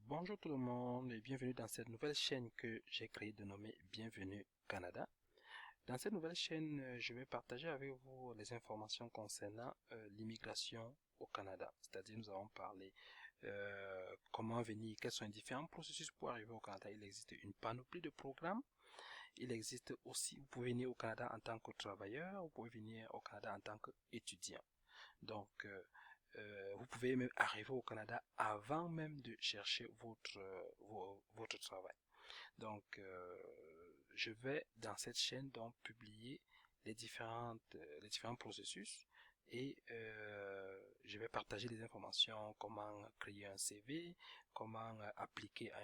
Bonjour tout le monde et bienvenue dans cette nouvelle chaîne que j'ai créée de nommer Bienvenue Canada. Dans cette nouvelle chaîne, je vais partager avec vous les informations concernant l'immigration au Canada. C'est-à-dire nous allons parler comment venir, quels sont les différents processus pour arriver au Canada. Il existe une panoplie de programmes. Il existe aussi, vous pouvez venir au Canada en tant que travailleur, vous pouvez venir au Canada en tant qu'étudiant. Donc, vous pouvez même arriver au Canada avant même de chercher votre travail. Donc, je vais dans cette chaîne donc publier les différents processus et je vais partager des informations, comment créer un CV, comment appliquer à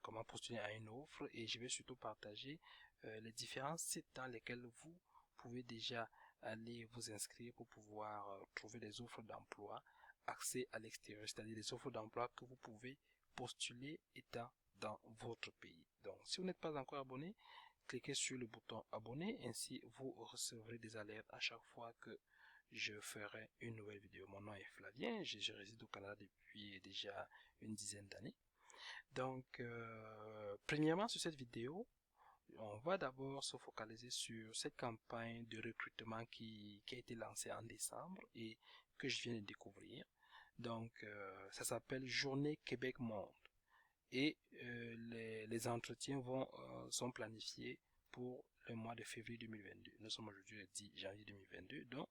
comment postuler à une offre, et je vais surtout partager les différents sites dans lesquels vous pouvez déjà aller vous inscrire pour pouvoir trouver des offres d'emploi accès à l'extérieur, c'est-à-dire des offres d'emploi que vous pouvez postuler étant dans votre pays. Donc, si vous n'êtes pas encore abonné, cliquez sur le bouton abonner, ainsi vous recevrez des alertes à chaque fois que je ferai une nouvelle vidéo. Mon nom est Flavien, je réside au Canada depuis déjà une dizaine d'années. Donc, premièrement, sur cette vidéo, on va d'abord se focaliser sur cette campagne de recrutement qui a été lancée en décembre et que je viens de découvrir. Donc, ça s'appelle Journée Québec Monde. Et les entretiens sont planifiés pour le mois de février 2022. Nous sommes aujourd'hui le 10 janvier 2022, donc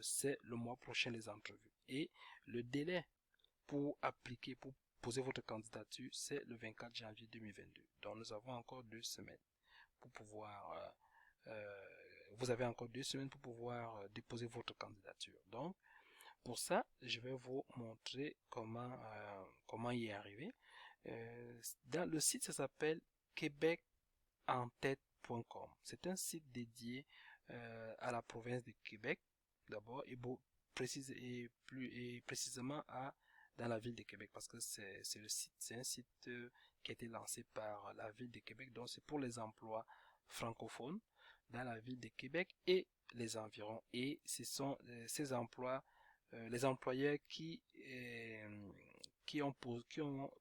c'est le mois prochain les entrevues. Et le délai pour appliquer, pour poser votre candidature, c'est le 24 janvier 2022. Donc nous avons encore 2 semaines pour pouvoir, vous avez encore 2 semaines pour pouvoir déposer votre candidature. Donc pour ça, je vais vous montrer comment y arriver. Dans le site, ça s'appelle québecentête.com. C'est un site dédié à la province de Québec d'abord et précisément dans la ville de Québec, parce que c'est un site qui a été lancé par la ville de Québec, donc c'est pour les emplois francophones dans la ville de Québec et les environs, et ce sont ces emplois les employeurs qui ont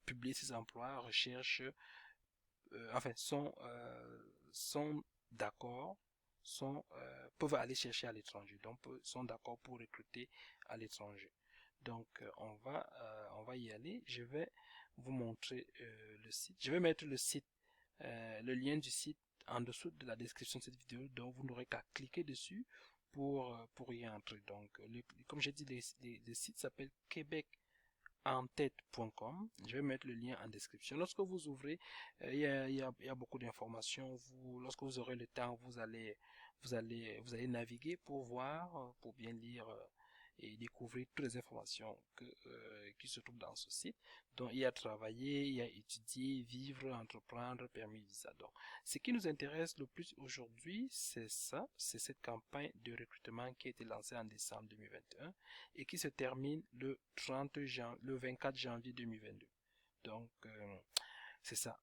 publié ces emplois recherchent sont d'accord, peuvent aller chercher à l'étranger, donc sont d'accord pour recruter à l'étranger. Donc on va y aller. Je vais vous montrer le site. Je vais mettre le lien du site en dessous de la description de cette vidéo, donc vous n'aurez qu'à cliquer dessus pour y entrer. Donc, comme j'ai dit, le site s'appelle québecentête.com. Je vais mettre le lien en description. Lorsque vous ouvrez, il y a beaucoup d'informations. Lorsque vous aurez le temps, vous allez naviguer pour voir, pour bien lire et découvrir toutes les informations qui se trouvent dans ce site. Donc, il y a travailler, il y a étudier, vivre, entreprendre, permis visa. Donc, ce qui nous intéresse le plus aujourd'hui, c'est ça, c'est cette campagne de recrutement qui a été lancée en décembre 2021 et qui se termine le 24 janvier 2022. Donc, c'est ça.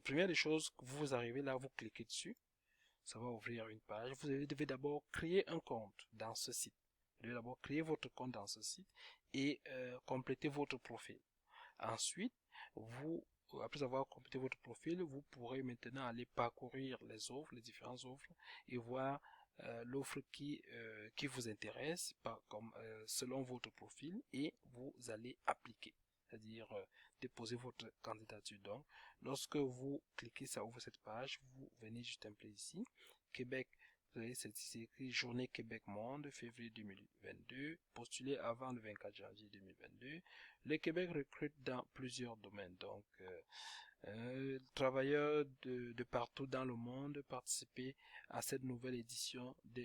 Première des choses, vous arrivez là, vous cliquez dessus, ça va ouvrir une page. Vous devez d'abord créer un compte dans ce site. Vous devez d'abord créer votre compte dans ce site et compléter votre profil. Ensuite, après avoir complété votre profil, vous pourrez maintenant aller parcourir les offres, les différentes offres, et voir l'offre qui vous intéresse selon votre profil, et vous allez appliquer, c'est-à-dire déposer votre candidature. Donc, lorsque vous cliquez, ça ouvre cette page, vous venez juste un peu ici, Québec. C'est écrit Journée Québec Monde, février 2022, postulé avant le 24 janvier 2022. Le Québec recrute dans plusieurs domaines, donc travailleurs de partout dans le monde participer à cette nouvelle édition de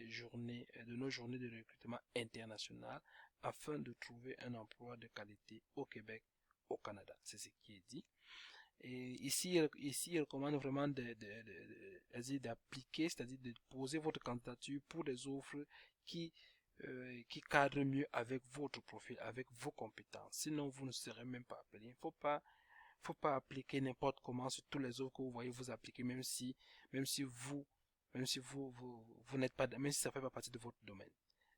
nos journées de recrutement international afin de trouver un emploi de qualité au Québec, au Canada. C'est ce qui est dit. Et ici, il recommande vraiment d'appliquer, c'est-à-dire de poser votre candidature pour des offres qui cadrent mieux avec votre profil, avec vos compétences. Sinon, vous ne serez même pas appelé. Il faut pas appliquer n'importe comment sur tous les offres que vous voyez vous appliquer, même si vous n'êtes pas, même si ça fait pas partie de votre domaine.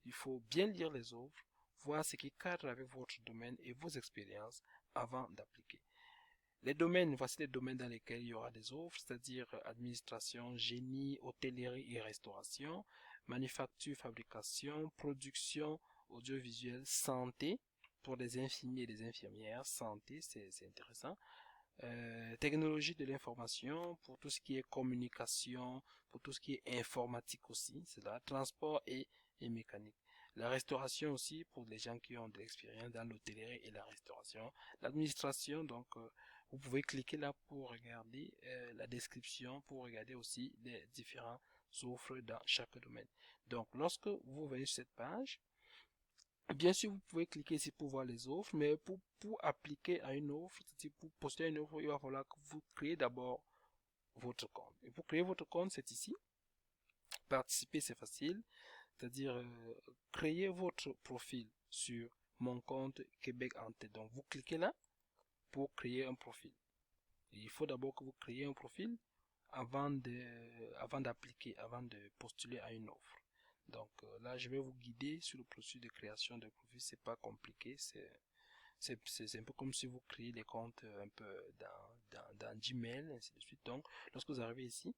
Il faut bien lire les offres, voir ce qui cadre avec votre domaine et vos expériences avant d'appliquer. Les domaines, voici les domaines dans lesquels il y aura des offres, c'est-à-dire administration, génie, hôtellerie et restauration, manufacture, fabrication, production, audiovisuel, santé, pour les infirmiers et les infirmières, santé, c'est intéressant. Technologie de l'information, pour tout ce qui est communication, pour tout ce qui est informatique aussi, c'est là, transport et mécanique. La restauration aussi, pour les gens qui ont de l'expérience dans l'hôtellerie et la restauration. L'administration, donc, vous pouvez cliquer là pour regarder la description, pour regarder aussi les différentes offres dans chaque domaine. Donc, lorsque vous venez sur cette page, bien sûr, vous pouvez cliquer ici pour voir les offres, mais pour appliquer à une offre, c'est-à-dire pour poster à une offre, il va falloir que vous créez d'abord votre compte. Et pour créer votre compte, c'est ici. Participer, c'est facile, c'est-à-dire créer votre profil sur mon compte Québec en tête. Donc, vous cliquez là pour créer un profil. Et il faut d'abord que vous créez un profil avant d'appliquer, avant de postuler à une offre. Donc là, je vais vous guider sur le processus de création de profil. C'est pas compliqué, c'est un peu comme si vous créez des comptes un peu dans Gmail, ainsi de suite. Donc, lorsque vous arrivez ici,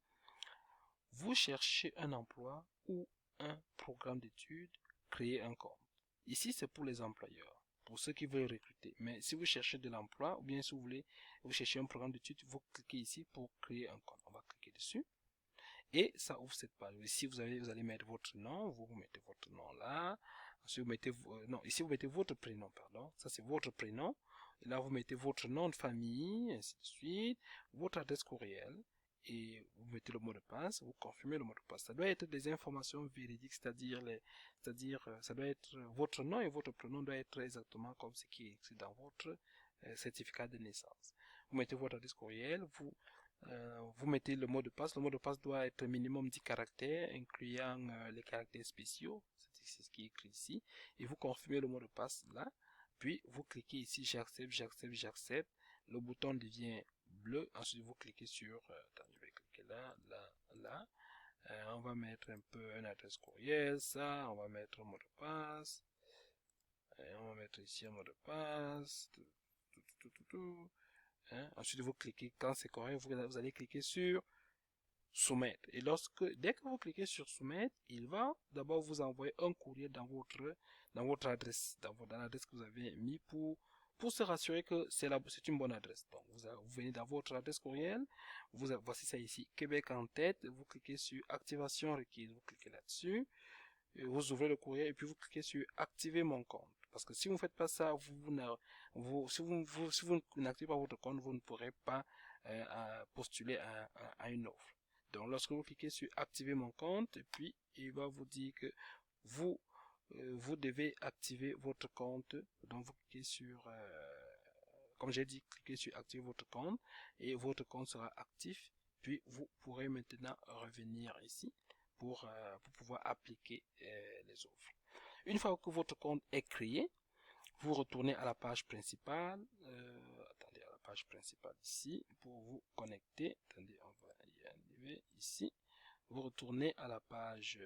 vous cherchez un emploi ou un programme d'études, créez un compte. Ici, c'est pour les employeurs, pour ceux qui veulent recruter. Mais si vous cherchez de l'emploi, ou bien si vous cherchez un programme d'études, vous cliquez ici pour créer un compte. On va cliquer dessus. Et ça ouvre cette page. Ici, vous allez mettre votre nom, vous mettez votre nom là. Ensuite, vous mettez, non, ici, vous mettez votre prénom, pardon. Ça, c'est votre prénom. Et là, vous mettez votre nom de famille, ainsi de suite, votre adresse courriel. Et vous mettez le mot de passe, vous confirmez le mot de passe. Ça doit être des informations véridiques, ça doit être votre nom et votre prénom doit être exactement comme ce qui est écrit dans votre certificat de naissance. Vous mettez votre adresse courriel, vous mettez le mot de passe. Le mot de passe doit être minimum 10 caractères, incluant les caractères spéciaux. C'est ce qui est écrit ici. Et vous confirmez le mot de passe là. Puis vous cliquez ici, j'accepte, j'accepte, j'accepte. Le bouton devient bleu. Ensuite, vous cliquez sur, attends, je vais cliquer là, là, là. On va mettre un peu une adresse courriel, ça. On va mettre un mot de passe. On va mettre ici un mot de passe. Tout. Hein? Ensuite, vous cliquez, quand c'est correct, vous allez cliquer sur soumettre. Et dès que vous cliquez sur soumettre, il va d'abord vous envoyer un courrier dans votre adresse, dans l'adresse que vous avez mis pour se rassurer que c'est une bonne adresse. Donc, vous venez dans votre adresse courriel, voici ça ici, Québec en tête, vous cliquez sur activation requise, vous cliquez là-dessus, vous ouvrez le courrier et puis vous cliquez sur activer mon compte. Parce que si vous ne faites pas ça, si vous n'activez pas votre compte, vous ne pourrez pas postuler à une offre. Donc, lorsque vous cliquez sur activer mon compte, et puis il va vous dire que vous devez activer votre compte. Donc, vous cliquez sur, comme j'ai dit, cliquez sur activer votre compte et votre compte sera actif. Puis, vous pourrez maintenant revenir ici pour pouvoir appliquer les offres. Une fois que votre compte est créé, vous retournez à la page principale. Attendez, à la page principale ici pour vous connecter. Attendez, on va y arriver ici. Vous retournez à la page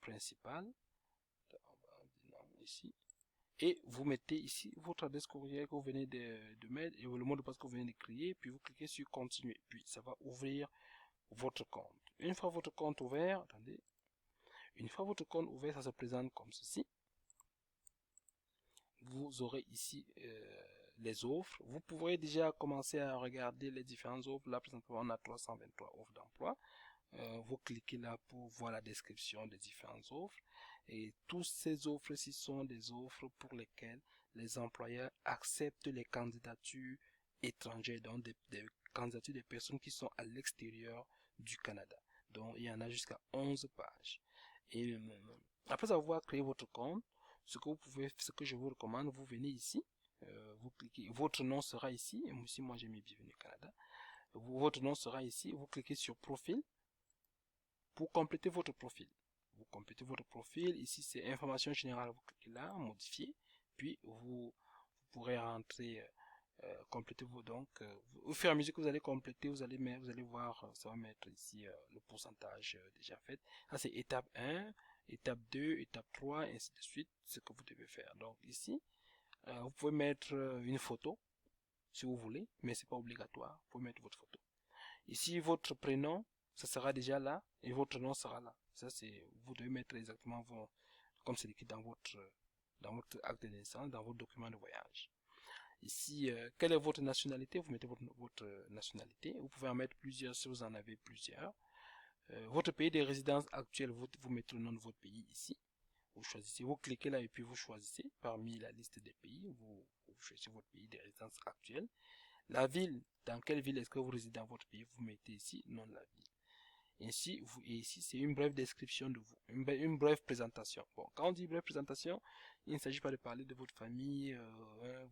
principale. On va dire non, ici. Et vous mettez ici votre adresse courriel que vous venez de mettre et le mot de passe que vous venez de créer. Puis vous cliquez sur continuer. Puis ça va ouvrir votre compte. Une fois votre compte ouvert, attendez. Une fois votre compte ouvert, ça se présente comme ceci. Vous aurez ici les offres. Vous pourrez déjà commencer à regarder les différentes offres. Là, présentement, on a 323 offres d'emploi. Vous cliquez là pour voir la description des différentes offres. Et toutes ces offres-ci sont des offres pour lesquelles les employeurs acceptent les candidatures étrangères, donc des candidatures des personnes qui sont à l'extérieur du Canada. Donc, il y en a jusqu'à 11 pages. Et après avoir créé votre compte, ce que je vous recommande, vous venez ici, vous cliquez, votre nom sera ici, et ici moi j'ai mis Bienvenue Canada, votre nom sera ici, vous cliquez sur profil, pour compléter votre profil. Vous complétez votre profil, ici c'est information générale, vous cliquez là, modifier, puis vous pourrez rentrer, compléter vos donc, au fur et à mesure que vous allez compléter, vous allez voir, ça va mettre ici le pourcentage déjà fait. Ça c'est étape 1, étape 2, étape 3, et ainsi de suite, ce que vous devez faire. Donc ici, vous pouvez mettre une photo si vous voulez, mais c'est pas obligatoire. Vous pouvez mettre votre photo. Ici, votre prénom, ça sera déjà là, et votre nom sera là. Ça, c'est, vous devez mettre exactement comme c'est écrit dans votre acte de naissance, dans votre document de voyage. Ici, quelle est votre nationalité? Vous mettez votre nationalité. Vous pouvez en mettre plusieurs si vous en avez plusieurs. Votre pays de résidence actuel, vous mettez le nom de votre pays ici. Vous choisissez, vous cliquez là et puis vous choisissez parmi la liste des pays, vous choisissez votre pays de résidence actuel. La ville, dans quelle ville est-ce que vous résidez dans votre pays, vous mettez ici le nom de la ville. Ainsi, et ici, c'est une brève description de vous, une brève présentation. Bon, quand on dit brève présentation, il ne s'agit pas de parler de votre famille,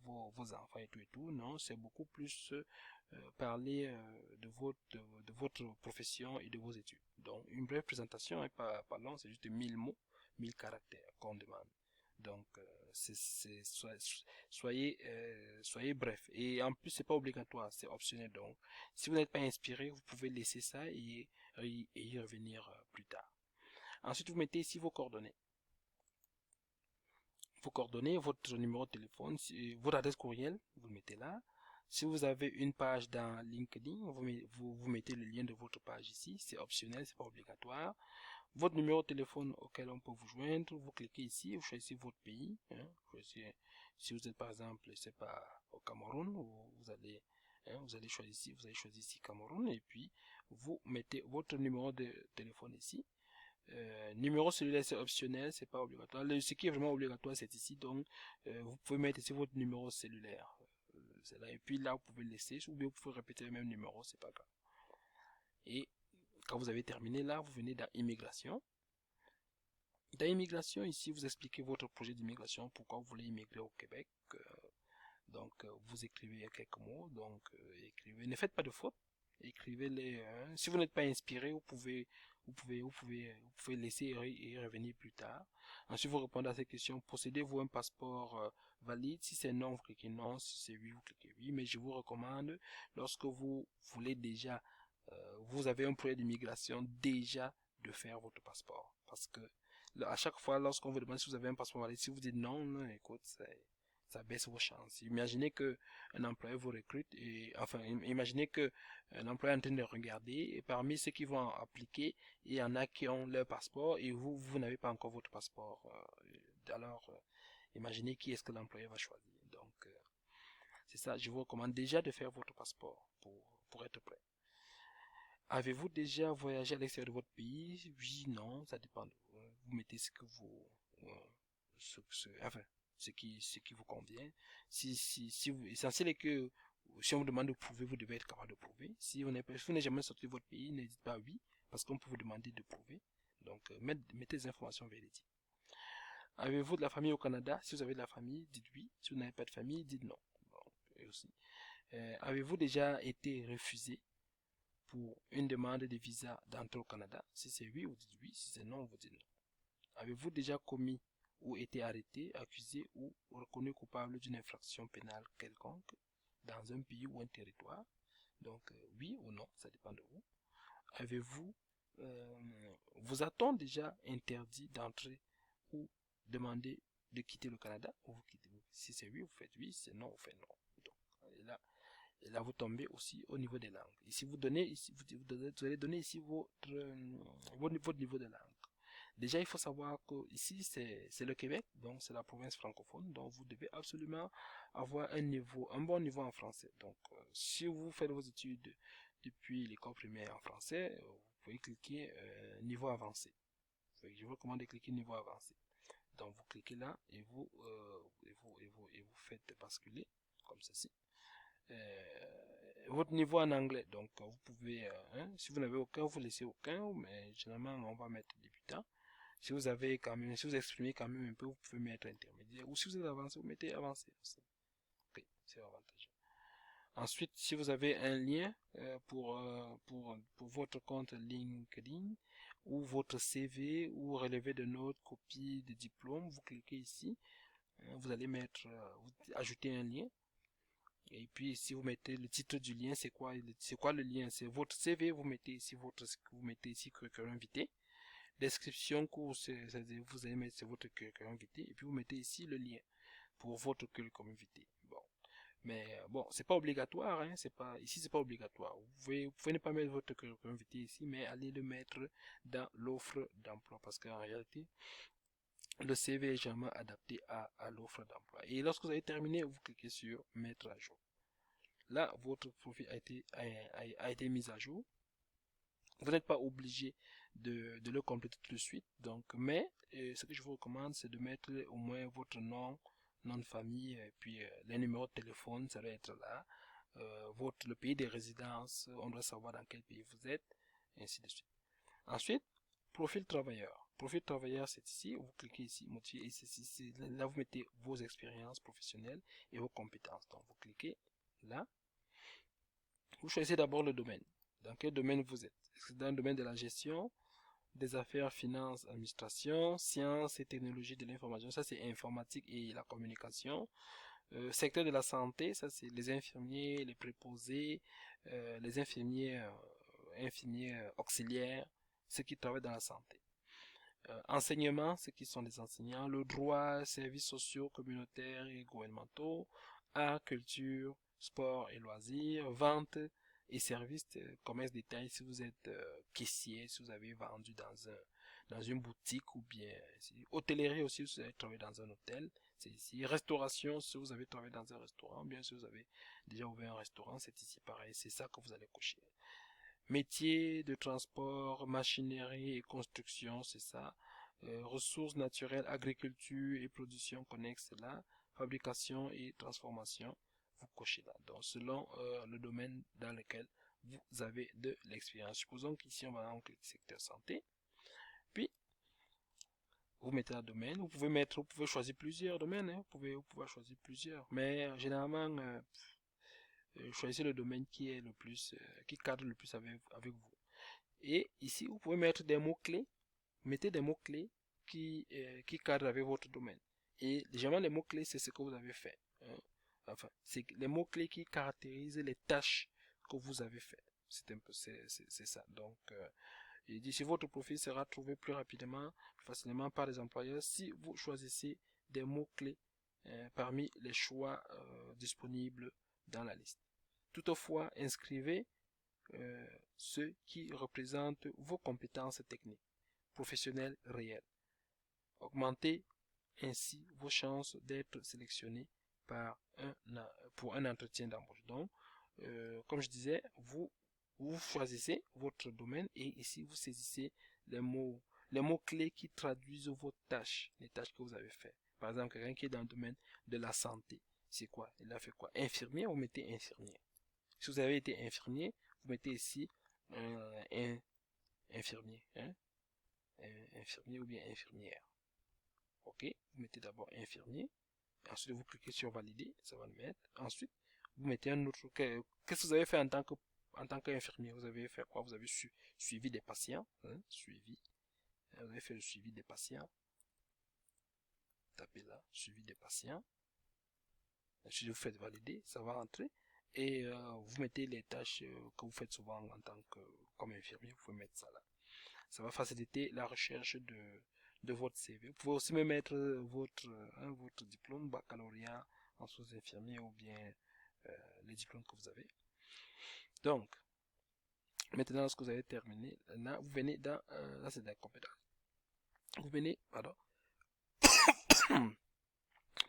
vos enfants et tout, non, c'est beaucoup plus parler de votre profession et de vos études. Donc, une brève présentation est pas long, c'est juste 1000 mots, 1000 caractères qu'on demande. Donc, soyez bref. Et en plus, c'est pas obligatoire, c'est optionnel. Donc, si vous n'êtes pas inspiré, vous pouvez laisser ça et y revenir plus tard. Ensuite, vous mettez ici vos coordonnées. Vos coordonnées, votre numéro de téléphone, votre adresse courriel, vous le mettez là. Si vous avez une page dans LinkedIn, vous mettez le lien de votre page ici. C'est optionnel, c'est pas obligatoire. Votre numéro de téléphone auquel on peut vous joindre, vous cliquez ici, vous choisissez votre pays. Si vous êtes par exemple, c'est pas au Cameroun, vous allez choisir ici Cameroun et puis vous mettez votre numéro de téléphone ici. Numéro cellulaire c'est optionnel, c'est pas obligatoire. Ce qui est vraiment obligatoire c'est ici, donc vous pouvez mettre ici votre numéro cellulaire. C'est là et puis là vous pouvez laisser ou bien vous pouvez répéter le même numéro, c'est pas grave. Et quand vous avez terminé là, vous venez dans immigration. Dans immigration, ici, vous expliquez votre projet d'immigration, pourquoi vous voulez immigrer au Québec. Donc, vous écrivez quelques mots. Donc, écrivez. Ne faites pas de fautes. Écrivez-les. Si vous n'êtes pas inspiré, vous pouvez laisser et revenir plus tard. Ensuite, vous répondez à ces questions. Possédez-vous un passeport valide? Si c'est non, vous cliquez non. Si c'est oui, vous cliquez oui. Mais je vous recommande, lorsque vous voulez déjà, vous avez un projet d'immigration, déjà de faire votre passeport. Parce que à chaque fois, lorsqu'on vous demande si vous avez un passeport valide, si vous dites non, non écoute, ça baisse vos chances. Imaginez que un employeur vous recrute et enfin, imaginez que un employeur est en train de regarder et parmi ceux qui vont appliquer, il y en a qui ont leur passeport et vous n'avez pas encore votre passeport. Alors, imaginez qui est-ce que l'employeur va choisir. Donc, c'est ça. Je vous recommande déjà de faire votre passeport pour être prêt. Avez-vous déjà voyagé à l'extérieur de votre pays? Oui, non, ça dépend de vous. Vous mettez ce que vous, ce qui vous convient. L'essentiel est que si on vous demande de prouver, vous devez être capable de prouver. Si vous n'êtes jamais sorti de votre pays, n'hésitez pas oui, parce qu'on peut vous demander de prouver. Donc, mettez des informations véridiques. Avez-vous de la famille au Canada? Si vous avez de la famille, dites oui. Si vous n'avez pas de famille, dites non. Bon, et aussi. Avez-vous déjà été refusé pour une demande de visa d'entrée au Canada? Si c'est oui, vous dites oui. Si c'est non, vous dites non. Avez-vous déjà commis ou été arrêté, accusé ou reconnu coupable d'une infraction pénale quelconque dans un pays ou un territoire? Donc, oui ou non, ça dépend de vous. Avez-vous, vous a-t-on déjà interdit d'entrer ou demandé de quitter le Canada? Ou vous quittez? Si c'est oui, vous faites oui. Si c'est non, vous faites non. Donc, et là, vous tombez aussi au niveau des langues. Ici, vous allez donner ici votre niveau de langue. Déjà, il faut savoir que ici, c'est le Québec, donc c'est la province francophone, donc vous devez absolument avoir un bon niveau en français. Donc, si vous faites vos études depuis l'école primaire en français, vous pouvez cliquer niveau avancé. Je vous recommande de cliquer niveau avancé. Donc, vous cliquez là et vous faites basculer comme ceci. Votre niveau en anglais, donc vous pouvez, si vous n'avez aucun, vous laissez aucun, mais généralement on va mettre débutant. Si vous avez quand même, si vous exprimez quand même un peu, vous pouvez mettre intermédiaire. Ou si vous êtes avancé, vous mettez avancé aussi. Ok, c'est avantageux. Ensuite, si vous avez un lien pour votre compte LinkedIn ou votre CV ou relevé de notes, copie de diplôme, vous cliquez ici. Vous allez vous ajouter un lien. Et puis si vous mettez le titre du lien, c'est quoi le lien? C'est votre CV, vous mettez ici curriculum invité. Description course, c'est-à-dire vous allez mettre votre curriculum invité et puis vous mettez ici le lien pour votre curriculum invité. Bon, Mais bon, c'est pas obligatoire, hein, ici c'est pas obligatoire. Vous pouvez ne pas mettre votre curriculum vitae ici, mais allez le mettre dans l'offre d'emploi parce qu'en réalité, le CV est jamais adapté à l'offre d'emploi. Et lorsque vous avez terminé, vous cliquez sur mettre à jour. Là, votre profil a été mis à jour. Vous n'êtes pas obligé de le compléter tout de suite. Donc, mais ce que je vous recommande, c'est de mettre au moins votre nom de famille, et puis les numéros de téléphone, ça doit être là. Le pays de résidence, on doit savoir dans quel pays vous êtes, et ainsi de suite. Ensuite, profil travailleur. Profil travailleur, c'est ici. Vous cliquez ici, modifier, et là vous mettez vos expériences professionnelles et vos compétences. Donc, vous cliquez là. Vous choisissez d'abord le domaine. Dans quel domaine vous êtes? Est-ce que c'est dans le domaine de la gestion, des affaires, finances, administration, sciences et technologies de l'information? Ça, c'est informatique et la communication. Secteur de la santé, ça, c'est les infirmiers, les préposés, les infirmiers auxiliaires, ceux qui travaillent dans la santé. Enseignement, ceux qui sont les enseignants. Le droit, services sociaux, communautaires et gouvernementaux. Art, culture, sport et loisirs. Vente et services, commerce détail, si vous êtes caissier, si vous avez vendu dans une boutique ou bien hôtellerie aussi, si vous avez travaillé dans un hôtel, c'est ici. Restauration, si vous avez travaillé dans un restaurant, bien si vous avez déjà ouvert un restaurant, c'est ici pareil, c'est ça que vous allez cocher. Métier de transport, machinerie et construction, c'est ça. Ressources naturelles, agriculture et production connexes, c'est là. Fabrication et transformation, vous cochez là. Donc, selon le domaine dans lequel vous avez de l'expérience. Supposons qu'ici, on va dans le secteur santé. Puis, vous mettez un domaine. Vous pouvez choisir plusieurs domaines. Hein. Vous pouvez choisir plusieurs. Mais généralement, choisissez le domaine qui est le plus, qui cadre le plus avec vous. Et ici, vous pouvez mettre des mots-clés. Mettez des mots-clés qui cadrent avec votre domaine. Et généralement, les mots-clés, c'est ce que vous avez fait. Hein. Enfin, c'est les mots-clés qui caractérisent les tâches que vous avez fait. C'est un peu, c'est ça. Donc, il dit, si votre profil sera trouvé plus rapidement, plus facilement par les employeurs, si vous choisissez des mots-clés parmi les choix disponibles dans la liste. Toutefois, inscrivez ceux qui représentent vos compétences techniques, professionnelles réelles. Augmentez ainsi vos chances d'être sélectionné pour un entretien d'embauche. Donc, comme je disais, vous choisissez votre domaine et ici vous saisissez les mots-clés qui traduisent vos tâches, les tâches que vous avez faites. Par exemple, quelqu'un qui est dans le domaine de la santé, c'est quoi? Il a fait quoi? Infirmier, vous mettez infirmier. Si vous avez été infirmier, vous mettez ici infirmier, hein? Infirmier ou bien infirmière. Ok, vous mettez d'abord infirmier. Ensuite, vous cliquez sur valider, ça va le mettre. Ensuite, vous mettez un autre. Qu'est-ce que vous avez fait en tant qu'infirmier? Vous avez fait quoi? Vous avez suivi des patients. Hein, suivi. Vous avez fait le suivi des patients. Tapez là, suivi des patients. Ensuite, vous faites valider, ça va rentrer. Et vous mettez les tâches que vous faites souvent en tant que comme infirmier. Vous pouvez mettre ça là. Ça va faciliter la recherche de votre CV. Vous pouvez aussi me mettre votre diplôme, baccalauréat en sous-infirmier ou bien les diplômes que vous avez. Donc, maintenant, lorsque vous avez terminé, là, vous venez dans, là c'est la compétence. Vous venez, pardon,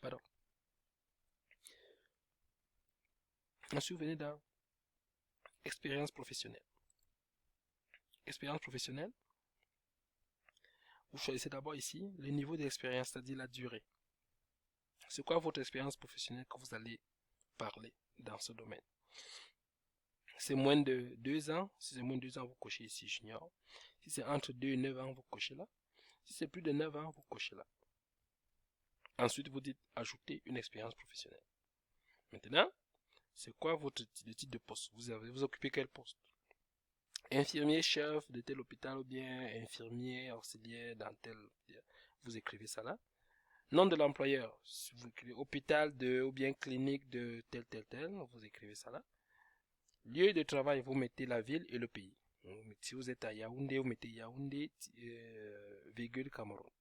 pardon. Ensuite, vous venez dans expérience professionnelle. Expérience professionnelle, vous choisissez d'abord ici le niveau d'expérience, c'est-à-dire la durée. C'est quoi votre expérience professionnelle que vous allez parler dans ce domaine? C'est moins de 2 ans. Si c'est moins de 2 ans, vous cochez ici junior. Si c'est entre 2 et 9 ans, vous cochez là. Si c'est plus de 9 ans, vous cochez là. Ensuite, vous dites ajouter une expérience professionnelle. Maintenant, c'est quoi le titre de poste? Vous occupez quel poste? Infirmier chef de tel hôpital ou bien infirmier auxiliaire dans tel. Vous écrivez ça là. Nom de l'employeur, vous écrivez hôpital de ou bien clinique de tel, vous écrivez ça là. Lieu de travail, vous mettez la ville et le pays. Si vous êtes à Yaoundé, vous mettez Yaoundé, virgule Cameroun.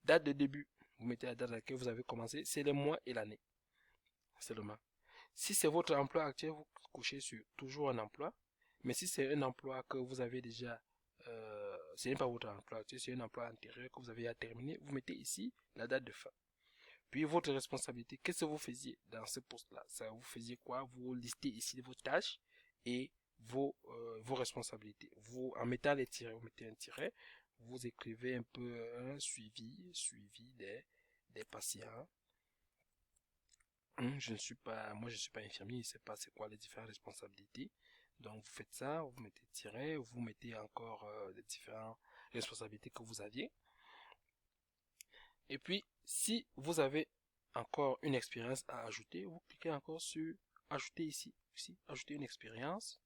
Date de début, vous mettez la date à laquelle vous avez commencé, c'est le mois et l'année seulement. Si c'est votre emploi actuel, vous cochez sur toujours un emploi. Mais si c'est un emploi que vous avez déjà, ce n'est pas votre emploi actuel, c'est un emploi antérieur que vous avez à terminer, vous mettez ici la date de fin. Puis votre responsabilité, qu'est-ce que vous faisiez dans ce poste-là? Ça, vous faisiez quoi? Vous listez ici vos tâches et vos responsabilités. Vous, en mettant les tirets, vous mettez un tiret, vous écrivez un peu un suivi des patients. Je ne suis pas, moi je ne suis pas infirmier, je ne sais pas c'est quoi les différentes responsabilités. Donc vous faites ça, vous mettez tiret, vous mettez encore les différentes responsabilités que vous aviez. Et puis, si vous avez encore une expérience à ajouter, vous cliquez encore sur ajouter ici, ajouter une expérience.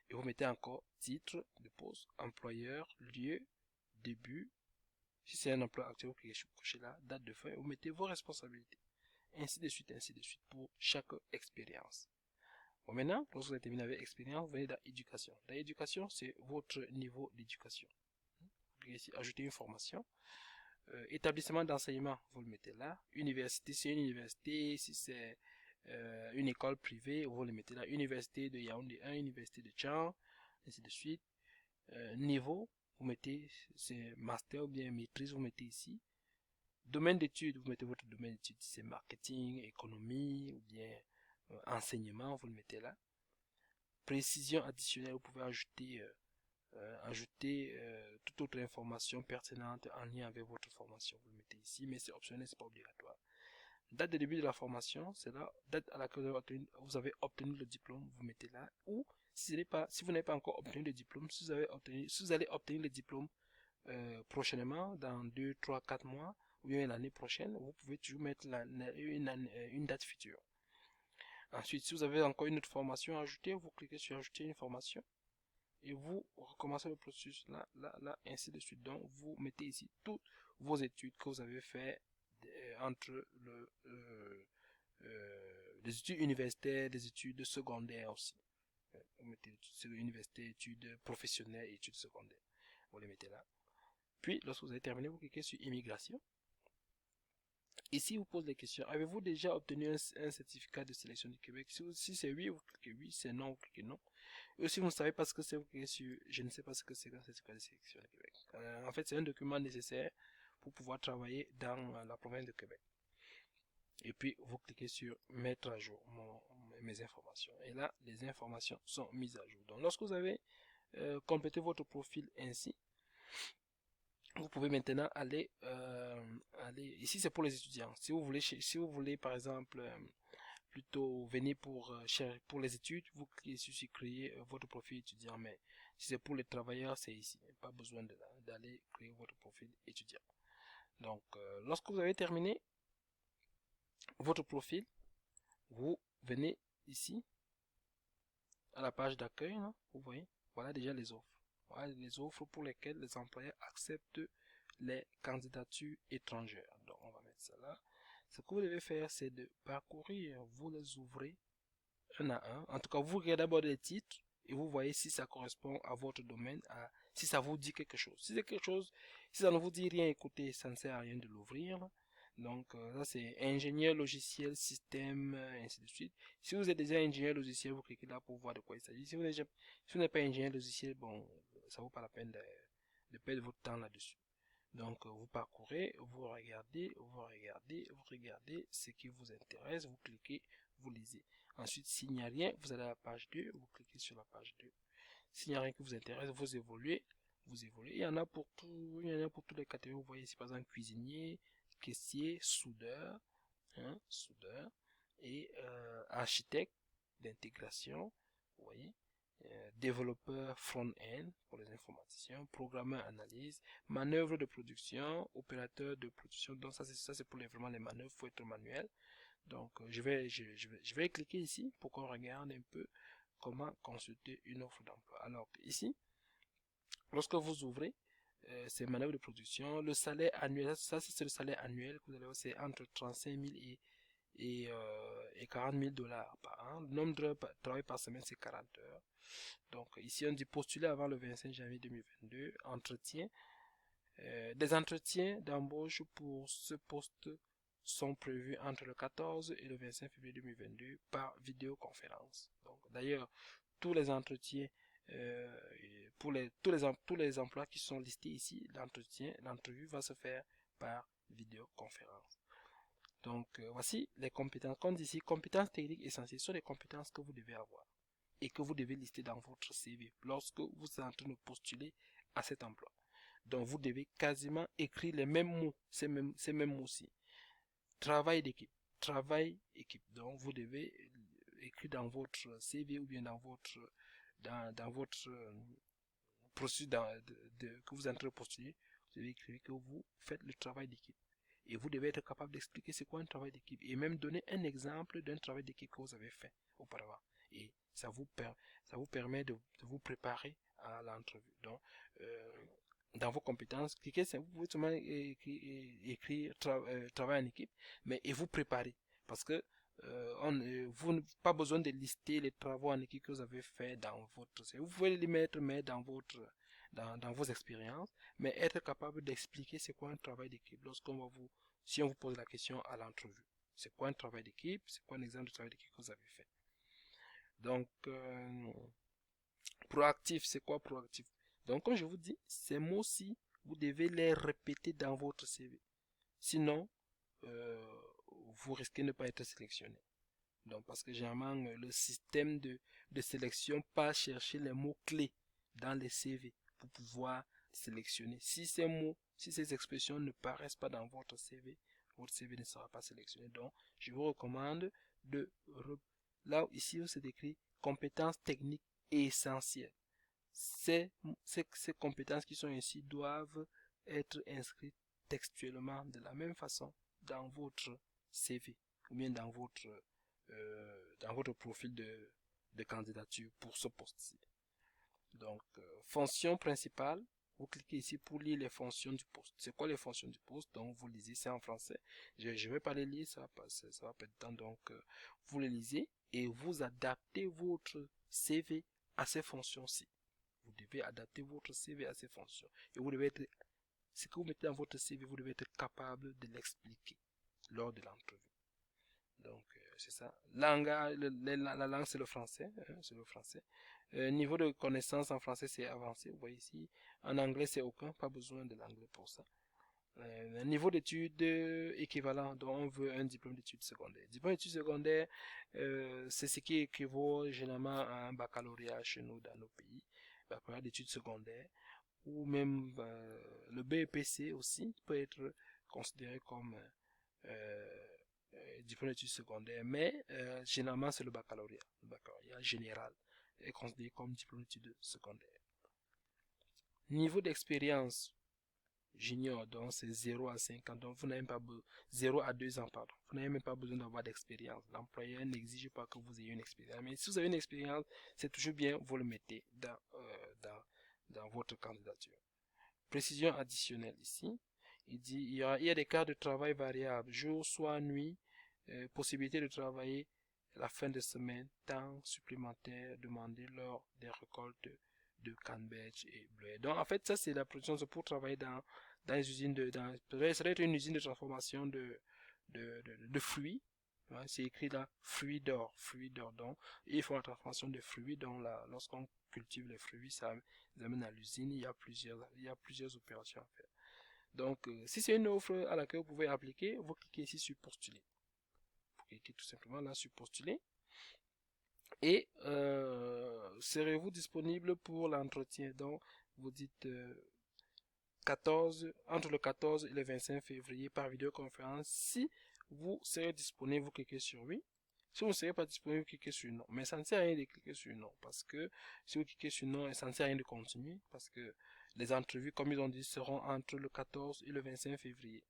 Et vous mettez encore titre de poste, employeur, lieu, début. Si c'est un emploi actuel, vous cliquez sur là, date de fin, et vous mettez vos responsabilités. Ainsi de suite pour chaque expérience. Bon, maintenant, lorsque vous avez terminé avec expérience, vous venez dans éducation. Dans éducation, c'est votre niveau d'éducation. Vous cliquez ici, ajouter une formation. Établissement d'enseignement, vous le mettez là. Université, c'est une université. Si c'est une école privée, vous le mettez là. Université de Yaoundé 1, université de Tchang, ainsi de suite. Niveau, vous mettez, c'est master ou bien maîtrise, vous mettez ici. Domaine d'études, vous mettez votre domaine d'études, si c'est marketing, économie ou bien enseignement, vous le mettez là. Précision additionnelle, vous pouvez ajouter toute autre information pertinente en lien avec votre formation. Vous le mettez ici, mais c'est optionnel, c'est pas obligatoire. Date de début de la formation, c'est la date à laquelle vous avez obtenu le diplôme, vous mettez là. Ou si vous n'avez pas encore obtenu le diplôme, si vous allez obtenir le diplôme prochainement, dans 2, 3, 4 mois, ou bien l'année prochaine, vous pouvez toujours mettre une date future. Ensuite, si vous avez encore une autre formation à ajouter, vous cliquez sur ajouter une formation et vous recommencez le processus là, ainsi de suite. Donc, vous mettez ici toutes vos études que vous avez fait entre les études universitaires, les études secondaires aussi. Vous mettez université, études professionnelles et études secondaires. Vous les mettez là. Puis, lorsque vous avez terminé, vous cliquez sur immigration. Ici, vous pose les questions. Avez-vous déjà obtenu un certificat de sélection du Québec? Si c'est oui, vous cliquez oui. C'est non, vous cliquez non. Et si vous ne savez pas ce que c'est, vous cliquez sur je ne sais pas ce que c'est un certificat de sélection du Québec. En fait, c'est un document nécessaire pour pouvoir travailler dans la province de Québec. Et puis, vous cliquez sur mettre à jour mes informations. Et là, les informations sont mises à jour. Donc, lorsque vous avez complété votre profil ainsi, vous pouvez maintenant aller ici c'est pour les étudiants. Si vous voulez par exemple plutôt venir pour les études, vous cliquez sur créer votre profil étudiant. Mais si c'est pour les travailleurs, c'est ici. Pas besoin d'aller créer votre profil étudiant. Donc lorsque vous avez terminé votre profil, vous venez ici à la page d'accueil. Vous voyez, voilà déjà les offres. Voilà les offres pour lesquelles les employeurs acceptent les candidatures étrangères. Donc on va mettre ça là. Ce que vous devez faire, c'est de parcourir, vous les ouvrez un à un. En tout cas, vous regardez d'abord les titres et vous voyez si ça correspond à votre domaine, si ça vous dit quelque chose. Si c'est quelque chose, si ça ne vous dit rien, écoutez, ça ne sert à rien de l'ouvrir. Donc ça c'est ingénieur logiciel, système, ainsi de suite. Si vous êtes déjà ingénieur logiciel, vous cliquez là pour voir de quoi il s'agit. Si vous n'êtes pas ingénieur logiciel, bon, ça vaut pas la peine de perdre votre temps là-dessus. Donc vous parcourez, vous regardez ce qui vous intéresse, vous cliquez, vous lisez. Ensuite, s'il n'y a rien, vous allez à la page 2, vous cliquez sur la page 2. S'il n'y a rien qui vous intéresse, vous évoluez. Il y en a pour toutes les catégories. Vous voyez ici par exemple cuisinier, caissier, soudeur, et architecte d'intégration, vous voyez, développeur front-end pour les informaticiens, programmeur analyse, manœuvre de production, opérateur de production. Donc ça c'est pour vraiment les manœuvres, il faut être manuel. Donc je vais cliquer ici pour qu'on regarde un peu comment consulter une offre d'emploi. Alors ici, lorsque vous ouvrez ces manœuvres de production, le salaire annuel, ça c'est le salaire annuel que vous allez voir, c'est entre 35 000 et 40 000 dollars par an. Le nombre d'heures travaillées par semaine, c'est 40 heures. Donc ici, on dit postuler avant le 25 janvier 2022. Entretien. Des entretiens d'embauche pour ce poste sont prévus entre le 14 et le 25 février 2022 par vidéoconférence. Donc, d'ailleurs, tous les entretiens, tous les emplois qui sont listés ici, l'entrevue va se faire par vidéoconférence. Donc, voici les compétences. Comme ici, compétences techniques essentielles sont les compétences que vous devez avoir et que vous devez lister dans votre CV lorsque vous êtes en train de postuler à cet emploi. Donc, vous devez quasiment écrire les mêmes mots, ces mêmes mots-ci. Travail d'équipe. Travail équipe. Donc, vous devez écrire dans votre CV ou bien dans votre processus que vous êtes en train de postuler, vous devez écrire que vous faites le travail d'équipe. Et vous devez être capable d'expliquer c'est quoi un travail d'équipe et même donner un exemple d'un travail d'équipe que vous avez fait auparavant. Et ça vous permet de vous préparer à l'entrevue. Donc, dans vos compétences, cliquez, vous pouvez seulement écrire travail en équipe, mais et vous préparez. Parce que vous n'avez pas besoin de lister les travaux en équipe que vous avez fait dans votre CV. Vous pouvez les mettre mais dans vos expériences, mais être capable d'expliquer c'est quoi un travail d'équipe si on vous pose la question à l'entrevue. C'est quoi un travail d'équipe? C'est quoi un exemple de travail d'équipe que vous avez fait? Donc, proactif, c'est quoi proactif? Donc, comme je vous dis, ces mots-ci, vous devez les répéter dans votre CV. Sinon, vous risquez de ne pas être sélectionné. Donc, parce que généralement, le système de sélection passe chercher les mots-clés dans les CV pour pouvoir sélectionner. Si ces expressions ne paraissent pas dans votre CV ne sera pas sélectionné. Donc, je vous recommande là, ici, où c'est écrit compétences techniques essentielles. Ces compétences qui sont ici doivent être inscrites textuellement de la même façon dans votre CV ou bien dans votre profil de candidature pour ce poste-ci. Donc, fonction principale, vous cliquez ici pour lire les fonctions du poste. C'est quoi les fonctions du poste? Donc, vous lisez, c'est en français. Je ne vais pas les lire, ça va perdre de temps. Donc, vous les lisez et vous adaptez votre CV à ces fonctions-ci. Vous devez adapter votre CV à ces fonctions. Et ce que vous mettez dans votre CV, vous devez être capable de l'expliquer lors de l'entrevue. Donc, c'est ça. La langue, c'est le français. C'est le français. Niveau de connaissance en français, c'est avancé. Vous voyez ici. En anglais, c'est aucun. Pas besoin de l'anglais pour ça. Niveau d'études équivalent, donc on veut un diplôme d'études secondaires. Diplôme d'études secondaires, c'est ce qui équivaut généralement à un baccalauréat chez nous dans nos pays. Baccalauréat d'études secondaires. Ou même le BEPC aussi peut être considéré comme diplôme d'études secondaires, mais généralement c'est le baccalauréat. Le baccalauréat général est considéré comme diplôme d'études secondaires. Niveau d'expérience junior, donc c'est 0 à 5 ans, donc vous n'avez pas 0 à 2 ans, pardon. Vous n'avez même pas besoin d'avoir d'expérience. L'employeur n'exige pas que vous ayez une expérience. Mais si vous avez une expérience, c'est toujours bien, vous le mettez dans votre candidature. Précision additionnelle ici. Il dit il y a des cas de travail variables, jour, soir, nuit, possibilité de travailler la fin de semaine, temps supplémentaire demandé lors des récoltes de canneberge et bleuets. Donc en fait ça c'est la production, c'est pour travailler dans les usines ça doit être une usine de transformation de fruits. C'est écrit là fruits d'or. Donc il faut la transformation de fruits. Donc là, lorsqu'on cultive les fruits, ça amène à l'usine. Il y a plusieurs opérations à faire. Donc si c'est une offre à laquelle vous pouvez appliquer, vous cliquez ici sur postuler. Vous cliquez tout simplement là sur postuler. Et serez-vous disponible pour l'entretien? Donc vous dites entre le 14 et le 25 février par vidéoconférence. Si vous serez disponible, vous cliquez sur oui. Si vous ne serez pas disponible, vous cliquez sur non. Mais ça ne sert à rien de cliquer sur non, parce que si vous cliquez sur non, ça ne sert à rien de continuer, parce que les entrevues, comme ils ont dit, seront entre le 14 et le 25 février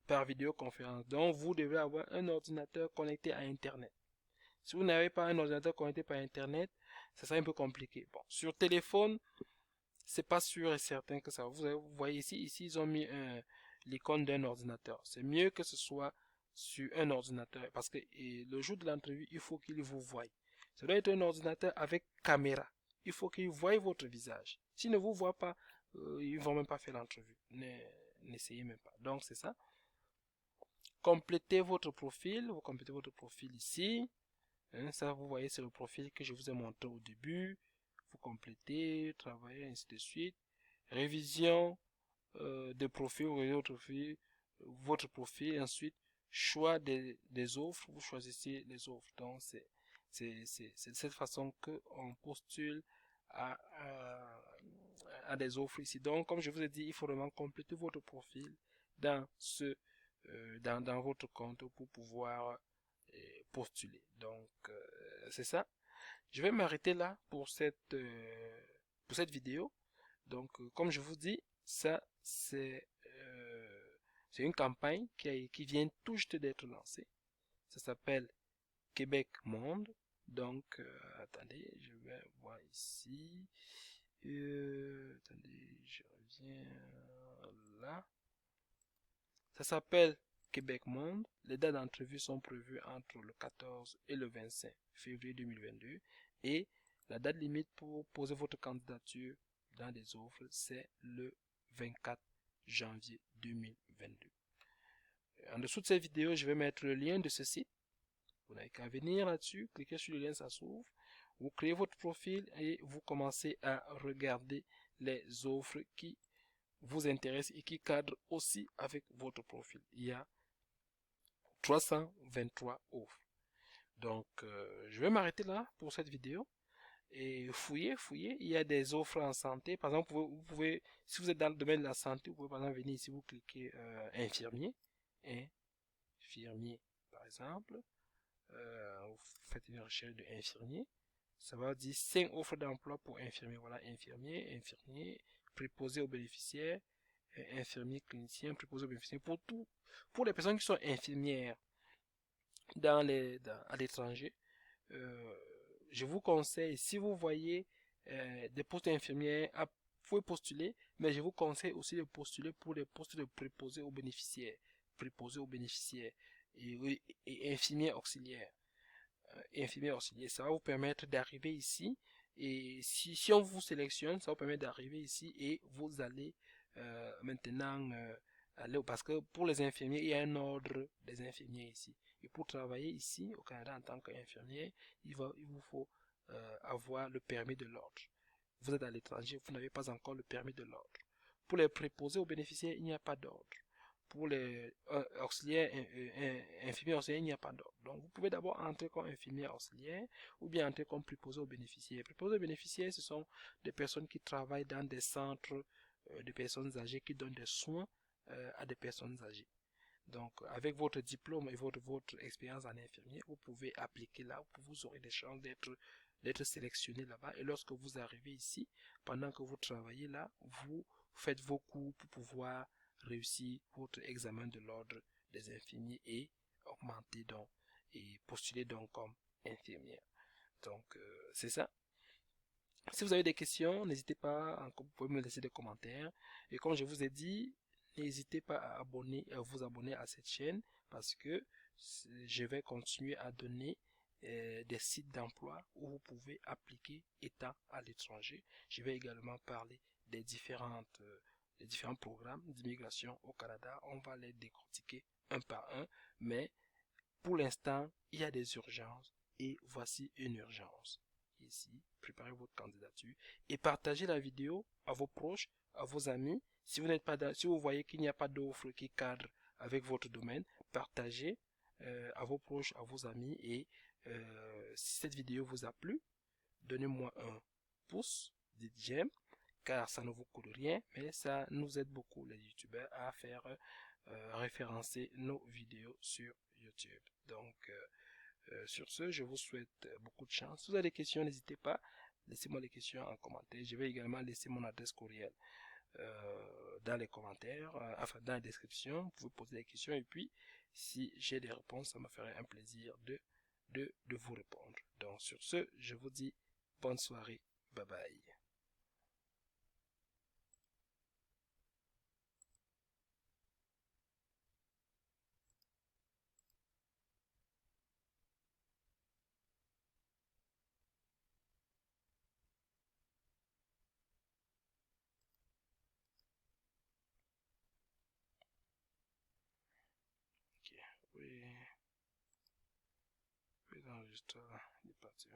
par vidéoconférence. Donc vous devez avoir un ordinateur connecté à Internet. Si vous n'avez pas un ordinateur connecté par Internet, ça sera un peu compliqué. Bon, sur téléphone, c'est pas sûr et certain que ça. Vous voyez ici, ils ont mis l'icône d'un ordinateur. C'est mieux que ce soit sur un ordinateur, parce que le jour de l'entrevue, il faut qu'il vous voie. Ça doit être un ordinateur avec caméra. Il faut qu'il voie votre visage. S'il ne vous voit pas, ils ne vont même pas faire l'entrevue. N'essayez même pas. Donc c'est ça. complétez votre profil. Vous complétez votre profil ici. Hein, ça, vous voyez, c'est le profil que je vous ai montré au début. Vous complétez, travaillez, ainsi de suite. Révision de profil, votre profil. Ensuite, choix des offres. Vous choisissez les offres. Donc, c'est de cette façon qu'on postule à, à des offres ici. Donc, comme je vous ai dit, il faut vraiment compléter votre profil dans dans votre compte pour pouvoir postuler. Donc, c'est ça. Je vais m'arrêter là pour cette vidéo. Donc, comme je vous dis, ça, c'est une campagne qui vient tout juste d'être lancée. Ça s'appelle Québec Monde. Donc, attendez, je vais voir ici. Attendez, je reviens là. Ça s'appelle Québec Monde. Les dates d'entrevue sont prévues entre le 14 et le 25 février 2022. Et la date limite pour poser votre candidature dans des offres, c'est le 24 janvier 2022. En dessous de cette vidéo, je vais mettre le lien de ce site. Vous n'avez qu'à venir là-dessus, cliquez sur le lien, ça s'ouvre. Vous créez votre profil et vous commencez à regarder les offres qui vous intéressent et qui cadrent aussi avec votre profil. Il y a 323 offres. Donc, je vais m'arrêter là pour cette vidéo. Et fouillez. Il y a des offres en santé. Par exemple, si vous êtes dans le domaine de la santé, vous pouvez par exemple venir ici, vous cliquez infirmier. Infirmier, par exemple. Vous faites une recherche de infirmier. Ça va dire 5 offres d'emploi pour infirmier. Voilà, infirmier, préposé aux bénéficiaires, infirmier clinicien, préposé aux bénéficiaires. Pour les personnes qui sont infirmières à l'étranger, je vous conseille, si vous voyez des postes infirmiers, vous pouvez postuler, mais je vous conseille aussi de postuler pour les postes de préposés aux bénéficiaires, et infirmiers auxiliaires. Ça va vous permettre d'arriver ici, et si on vous sélectionne, ça vous permet d'arriver ici et vous allez maintenant aller, parce que pour les infirmiers, il y a un ordre des infirmiers ici. Et pour travailler ici au Canada en tant qu'infirmier, il vous faut avoir le permis de l'ordre. Vous êtes à l'étranger, vous n'avez pas encore le permis de l'ordre. Pour les préposés aux bénéficiaires, il n'y a pas d'ordre. Pour les auxiliaires, infirmiers auxiliaires, il n'y a pas d'ordre. Donc, vous pouvez d'abord entrer comme infirmier auxiliaire ou bien entrer comme préposé aux bénéficiaires. Préposé aux bénéficiaires, ce sont des personnes qui travaillent dans des centres de personnes âgées qui donnent des soins à des personnes âgées. Donc, avec votre diplôme et votre expérience en infirmier, vous pouvez appliquer là, vous aurez des chances d'être sélectionné là-bas. Et lorsque vous arrivez ici, pendant que vous travaillez là, vous faites vos cours pour pouvoir réussir votre examen de l'ordre des infirmiers et augmenter donc et postuler donc comme infirmière. Donc, c'est ça. Si vous avez des questions, n'hésitez pas, vous pouvez me laisser des commentaires. Et comme je vous ai dit, n'hésitez pas à vous abonner à cette chaîne parce que je vais continuer à donner des sites d'emploi où vous pouvez appliquer étant à l'étranger. Je vais également parler des différents programmes d'immigration au Canada. On va les décortiquer un par un, mais pour l'instant, il y a des urgences et voici une urgence. Ici, préparez votre candidature et partagez la vidéo à vos proches, à vos amis. Si vous voyez qu'il n'y a pas d'offre qui cadre avec votre domaine, partagez à vos proches, à vos amis et si cette vidéo vous a plu, donnez-moi un pouce, dites j'aime, car ça ne vous coûte rien, mais ça nous aide beaucoup les youtubeurs à faire référencer nos vidéos sur YouTube. Donc, sur ce, je vous souhaite beaucoup de chance. Si vous avez des questions, n'hésitez pas. Laissez-moi les questions en commentaire. Je vais également laisser mon adresse courriel dans les commentaires, enfin dans la description. Vous pouvez poser des questions et puis, si j'ai des réponses, ça me ferait un plaisir de vous répondre. Donc, sur ce, je vous dis bonne soirée. Bye bye. Okay. Oui, puis enregistrer là, il est parti.